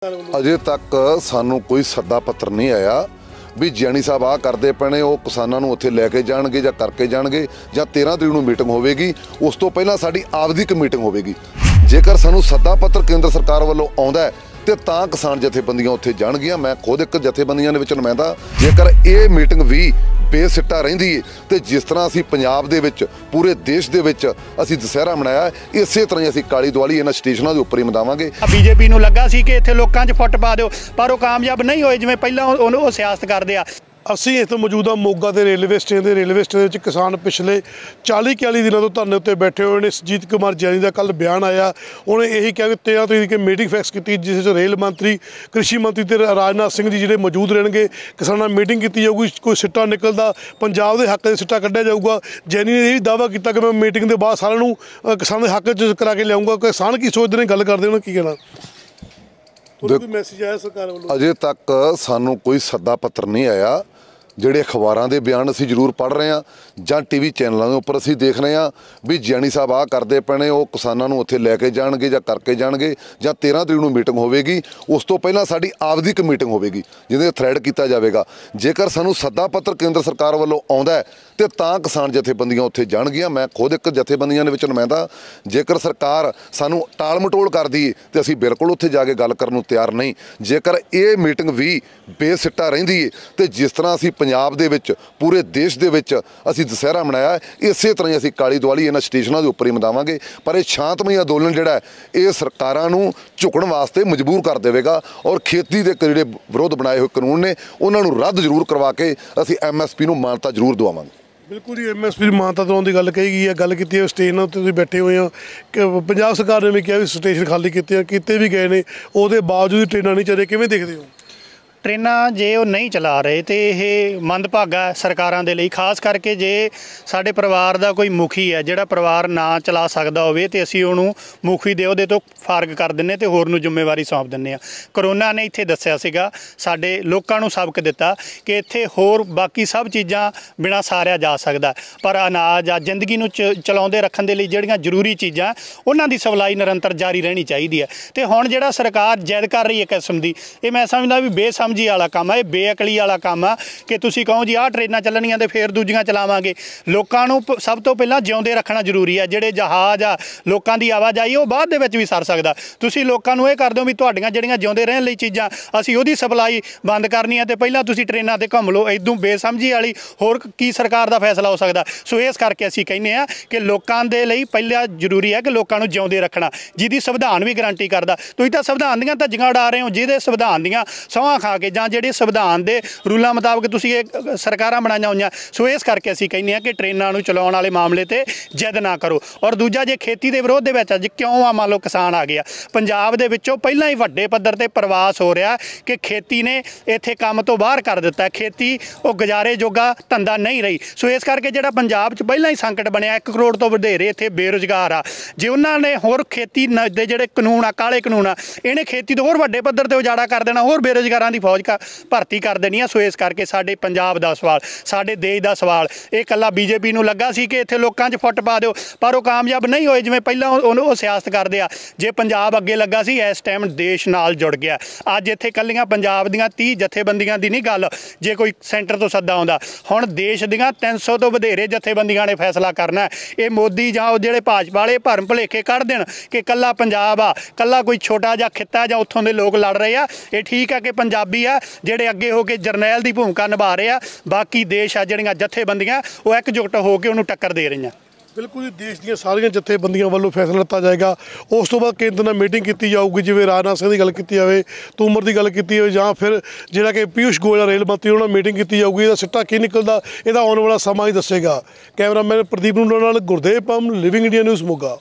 अजे तक सानू कोई सद्दा पत्र नहीं आया भी जियानी साहब आ करते पैने वो किसानों नूं उत्थे लैके जाणगे जां करके जाणगे जां 13 तरीक नूं मीटिंग होवेगी। उस तो पहलां साडी आपदी एक मीटिंग होवेगी। जेकर सानू सद्दा पत्र केंद्र सरकार वालों आउंदा है ते तां किसान जथेबंदियां उत्थे जाणगियां। मैं खुद एक जथेबंदियां दे विच नुमाइंदा। जेकर ये मीटिंग भी बेसिट्टा रहिंदी है तो जिस तरह असीं पंजाब दे विच पूरे देश दे विच असीं दशहरा मनाया इसे तरह ही असीं काली दिवाली इन्हां स्टेशनां दे उपर ही मनावांगे। बीजेपी नूं लगा सी कि इत्थे लोकां 'च फुੱਟ पा दिओ पर वो कामयाब नहीं होए जिवें पहिलां ਉਹ सियासत करदे आ। ਅਸੀਂ ਇੱਥੇ ਮੌਜੂਦਾ ਮੋਗਾ ਦੇ ਰੇਲਵੇ ਸਟੇਸ਼ਨ ਵਿੱਚ ਕਿਸਾਨ ਪਿਛਲੇ 40-41 ਦਿਨਾਂ ਤੋਂ ਧਰਨੇ ਉੱਤੇ ਬੈਠੇ ਹੋਏ ਨੇ। ਸੁਰਜੀਤ ਕੁਮਾਰ ਜੈਨੀ ਦਾ ਕੱਲ ਬਿਆਨ ਆਇਆ, ਉਹਨੇ ਇਹੀ ਕਿਹਾ ਕਿ 13 ਤਰੀਕ ਦੀ ਮੀਟਿੰਗ ਫਿਕਸ ਕੀਤੀ ਜਿਸ ਵਿੱਚ ਰੇਲ ਮੰਤਰੀ, ਕ੍ਰਿਸ਼ੀ ਮੰਤਰੀ ਤੇ ਰਾਜਨਾਥ ਸਿੰਘ ਜੀ ਜਿਹੜੇ ਮੌਜੂਦ ਰਹਿਣਗੇ। ਕਿਸਾਨਾਂ ਨਾਲ ਮੀਟਿੰਗ ਕੀਤੀ ਜਾਊਗੀ, ਕੋਈ ਸਿੱਟਾ ਨਿਕਲਦਾ ਪੰਜਾਬ ਦੇ ਹੱਕ ਦੇ ਸਿੱਟਾ ਕੱਢਿਆ ਜਾਊਗਾ। ਜੈਨੀ ਨੇ ਇਹ ਵੀ ਦਾਅਵਾ ਕੀਤਾ ਕਿ ਮੈਂ ਮੀਟਿੰਗ ਦੇ ਬਾਅਦ ਸਾਰਿਆਂ ਨੂੰ ਕਿਸਾਨ ਦੇ ਹੱਕ 'ਚ ਕਰਾ ਕੇ ਲਿਆਊਂਗਾ। ਕਿਸਾਨ ਕੀ ਸੋਚਦੇ ਨੇ ਗੱਲ ਕਰਦੇ ਉਹਨਾਂ ਕੀ ਕਹਿਣਾ? मैसेज आया सरकार वालों? अजे तक सानू कोई सद्दा पत्र नहीं आया। ਜਿਹੜੇ ਅਖਬਾਰਾਂ ਦੇ ਬਿਆਨ ਅਸੀਂ ਜ਼ਰੂਰ ਪੜ੍ਹ ਰਹੇ ਹਾਂ ਜਾਂ ਟੀਵੀ ਚੈਨਲਾਂ ਦੇ ਉੱਪਰ ਅਸੀਂ ਦੇਖ ਰਹੇ ਹਾਂ ਵੀ ਜਿਆਣੀ ਸਾਹਿਬ ਆ ਕਰਦੇ ਪੈਣੇ ਉਹ ਕਿਸਾਨਾਂ ਨੂੰ ਉੱਥੇ ਲੈ ਕੇ ਜਾਣਗੇ ਜਾਂ ਕਰਕੇ ਜਾਣਗੇ ਜਾਂ 13 ਤਰੀਕ ਨੂੰ ਮੀਟਿੰਗ ਹੋਵੇਗੀ। ਉਸ ਤੋਂ ਪਹਿਲਾਂ ਸਾਡੀ ਆਪਦੀ ਇੱਕ ਮੀਟਿੰਗ ਹੋਵੇਗੀ ਜਿਹਦੇ ਥ੍ਰੈਡ ਕੀਤਾ ਜਾਵੇਗਾ। ਜੇਕਰ ਸਾਨੂੰ ਸੱਦਾ ਪੱਤਰ ਕੇਂਦਰ ਸਰਕਾਰ ਵੱਲੋਂ ਆਉਂਦਾ ਤੇ ਤਾਂ ਕਿਸਾਨ ਜਥੇਬੰਦੀਆਂ ਉੱਥੇ ਜਾਣਗੀਆਂ। ਮੈਂ ਖੁਦ ਇੱਕ ਜਥੇਬੰਦੀਆਂ ਦੇ ਵਿੱਚ ਨੁਮਾਇੰਦਾ। ਜੇਕਰ ਸਰਕਾਰ ਸਾਨੂੰ ਟਾਲ ਮਟੋਲ ਕਰਦੀ ਤੇ ਅਸੀਂ ਬਿਲਕੁਲ ਉੱਥੇ ਜਾ ਕੇ ਗੱਲ ਕਰਨ ਨੂੰ ਤਿਆਰ ਨਹੀਂ। ਜੇਕਰ ਇਹ ਮੀਟਿੰਗ ਵੀ ਬੇਸਿੱਟਾ ਰਹਿੰਦੀ ਹੈ ਤੇ ਜਿਸ ਤਰ੍ਹਾਂ ਅਸੀਂ ਪੰਜਾਬ ਦੇ ਵਿੱਚ ਪੂਰੇ ਦੇਸ਼ ਦੇ ਵਿੱਚ ਅਸੀਂ ਦਸ਼ਹਰਾ ਮਨਾਇਆ ਇਸੇ ਤਰ੍ਹਾਂ ਹੀ ਅਸੀਂ ਕਾਲੀ ਦਿਵਾਲੀ ਇਹਨਾਂ ਸਟੇਸ਼ਨਾਂ ਦੇ ਉੱਪਰ ਹੀ ਮਨਾਵਾਂਗੇ। ਪਰ ਇਹ ਸ਼ਾਂਤਮਈ ਅੰਦੋਲਨ ਜਿਹੜਾ ਇਹ ਸਰਕਾਰਾਂ ਨੂੰ ਝੁਕਣ ਵਾਸਤੇ ਮਜਬੂਰ ਕਰ ਦੇਵੇਗਾ ਔਰ ਖੇਤੀ ਦੇ ਜਿਹੜੇ ਵਿਰੋਧ ਬਣਾਏ ਹੋਏ ਕਾਨੂੰਨ ਨੇ ਉਹਨਾਂ ਨੂੰ ਰੱਦ ਜ਼ਰੂਰ ਕਰਵਾ ਕੇ ਅਸੀਂ MSP ਨੂੰ ਮਾਨਤਾ ਜ਼ਰੂਰ ਦਵਾਵਾਂਗੇ। ਬਿਲਕੁਲ ਜੀ, MSP ਦੀ ਮਾਨਤਾ ਦਿਵਾਉਣ ਦੀ ਗੱਲ ਕਹੀ ਗਈ ਹੈ। ਗੱਲ ਕੀਤੀ ਹੈ ਸਟੇਸ਼ਨ ਉੱਤੇ ਤੁਸੀਂ ਬੈਠੇ ਹੋਏ ਹੋ ਕਿ ਪੰਜਾਬ ਸਰਕਾਰ ਨੇ ਵੀ ਕਿਹਾ ਵੀ ਸਟੇਸ਼ਨ ਖਾਲੀ ਕੀਤੇ ਵੀ ਗਏ ਨੇ, ਉਹਦੇ ਬਾਵਜੂਦ ਟ੍ਰੇਨਾਂ ਨਹੀਂ ਚੱਲੇ। ਕਿਵੇਂ ਦੇਖਦੇ ਹੋ? ट्रेनां जे वो नहीं चला रहे तो यह मंदभागा सरकारां दे लई, खास करके जे साडे परिवार का कोई मुखी है जिहड़ा परिवार ना चला सकदा होवे ते असीं उहनूं मुखी दे उहदे तो फारग कर दिंने ते होर नूं जिम्मेवारी सौंप दिंने आ। करोना ने इत्थे दस्सिया सीगा, साडे लोकां नूं सबक दित्ता कि इत्थे होर बाकी सब चीज़ां बिना सारिया जा सकदा, पर अनाज आ जिंदगी नूं चलाउंदे रखण दे लई जिहड़ियां जरूरी चीज़ां उन्हां दी सप्लाई निरंतर जारी रहनी चाहिदी है। ते हुण जिहड़ा सरकार जिद कर रही है किस्म दी, ये मैं समझदा भी बेसमझी वाला काम है, बेअकली वाला काम है कि तुसीं कहो जी आह ट्रेनां चलणियां ते फिर दूजियां चलावांगे। लोकां नूं सब तो पहलां जिउंदे रखना जरूरी है। जिहड़े जहाज़ आ लोकां दी आवाजाही वो बाद दे विच भी सर सकदा। तुसीं लोकां नूं इह कर दिओ भी तुहाडीਆਂ ਜਿਹੜੀਆਂ ਜਿਉਂਦੇ ਰਹਿਣ ਲਈ ਚੀਜ਼ਾਂ ਅਸੀਂ ਉਹਦੀ ਸਪਲਾਈ ਬੰਦ ਕਰਨੀ ਹੈ ਤੇ ਪਹਿਲਾਂ ਤੁਸੀਂ ਟ੍ਰੇਨਾਂ ਤੇ ਘੁੰਮ ਲਓ। ਇਦੋਂ ਬੇਸਮਝੀ ਵਾਲੀ ਹੋਰ ਕੀ ਸਰਕਾਰ ਦਾ ਫੈਸਲਾ ਹੋ ਸਕਦਾ? ਸੋ ਇਸ ਕਰਕੇ ਅਸੀਂ ਕਹਿੰਦੇ ਆ ਕਿ ਲੋਕਾਂ ਦੇ ਲਈ ਪਹਿਲਾਂ ਜ਼ਰੂਰੀ ਹੈ ਕਿ ਲੋਕਾਂ ਨੂੰ ਜਿਉਂਦੇ ਰੱਖਣਾ, ਜਿਹਦੀ ਸੰਵਿਧਾਨ ਵੀ ਗਰੰਟੀ ਕਰਦਾ। ਤੁਸੀਂ ਤਾਂ ਸੰਵਿਧਾਨ ਦੀਆਂ ਧੱਜੀਆਂ ਉਡਾ ਰਹੇ ਹੋ, ਜਿਹਦੇ ਸੰਵਿਧਾਨ ਦੀਆਂ ਸਹੁੰਆਂ ਖਾ ਕੇ ਜਾਂ ਜਿਹੜੇ ਸੰਵਿਧਾਨ ਦੇ रूलों मुताबिक तुसीं ये सरकारां बनाईआं होईआं। सो इस करके असीं कहने कि ट्रेनां नूं चलाउण वाले मामले ते जिद ना करो। और दूजा जे खेती दे विरोध दे विच अज क्यों आ मान लो किसान आ गया पंजाब दे विचों पहिलां ही वड्डे पद्धर ते प्रवास हो रहा कि खेती ने इत्थे काम तो बाहर कर दिता, खेती वो गुजारे जोगा धंधा नहीं रही। सो इस करके जिहड़ा पंजाब च पहिलां ही संकट बनिया 1 करोड़ तो वधेरे इत्थे बेरोजगार आ। जे उन्हां ने होर खेती दे जिहड़े कानून आ काले कानून आ इहने खेती तो होर वड्डे पद्धर ते उजाड़ा कर देना, होर बेरोजगारां दी फौज भर्ती कर देनी है। सो इस करके साडे पंजाब दा सवाल, साडे देश दा सवाल ये कल्ला बीजेपी नूं लगा सी कि इत्थे लोकां 'च फुੱਟ पा दिओ पर वो कामयाब नहीं होए जिवें पहिलां वो सियासत करदे आ। जे पंजाब अगे लगा सी इस टाइम देश नाल जुड़ गया। अज इत्थे कल्लियां पंजाब दीयां 30 जथेबंदियां दी नहीं गल, जे कोई सेंटर तो सद्दा आउंदा हुण देश दीयां 300 तो वधेरे जथेबंदियां ने फैसला करना है। ये मोदी जां जिहड़े भाजपा वाले भरम भुलेखे कढ देण कि कल्ला पंजाब आ, कल्ला कोई छोटा जिहा खित्ता जां उत्थों दे लोग लड़ रहे आ। ये ठीक है कि पंजाबी आ जिहड़े अगे हो के जरनैल की भूमिका निभा रहे हैं, बाकी देश आ जिहड़ियां जथेबंदियां वो एकजुट होकर उन्होंने टक्कर दे रही हैं। बिल्कुल जी, देश ਦੀਆਂ ਸਾਰੀਆਂ ਜਥੇਬੰਦੀਆਂ ਵੱਲੋਂ ਫੈਸਲਾ ਲਿੱਤਾ ਜਾਏਗਾ। ਉਸ ਤੋਂ ਬਾਅਦ ਕੇਂਦਰ ਨਾਲ ਮੀਟਿੰਗ ਕੀਤੀ ਜਾਊਗੀ, ਜਿਵੇਂ ਰਾਜਨਾਥ ਸਿੰਘ ਦੀ ਗੱਲ ਕੀਤੀ ਜਾਵੇ, ਤੂਮਰ ਦੀ ਗੱਲ ਕੀਤੀ ਜਾਵੇ ਜਾਂ ਫਿਰ ਜਿਹੜਾ ਕਿ ਪੀਯੂਸ਼ ਗੋਇਲ ਰੇਲ ਮੰਤਰੀ ਉਹਨਾਂ ਨਾਲ ਮੀਟਿੰਗ ਕੀਤੀ ਜਾਊਗੀ। ਇਹਦਾ ਸਿੱਟਾ ਕੀ ਨਿਕਲਦਾ ਇਹਦਾ ਆਉਣ ਵਾਲਾ ਸਮਾਂ ਹੀ ਦੱਸੇਗਾ। ਕੈਮਰਾਮੈਨ ਪ੍ਰਦੀਪ ਨੂੰ ਨਾਲ Gurdev Pamm, living India news Moga.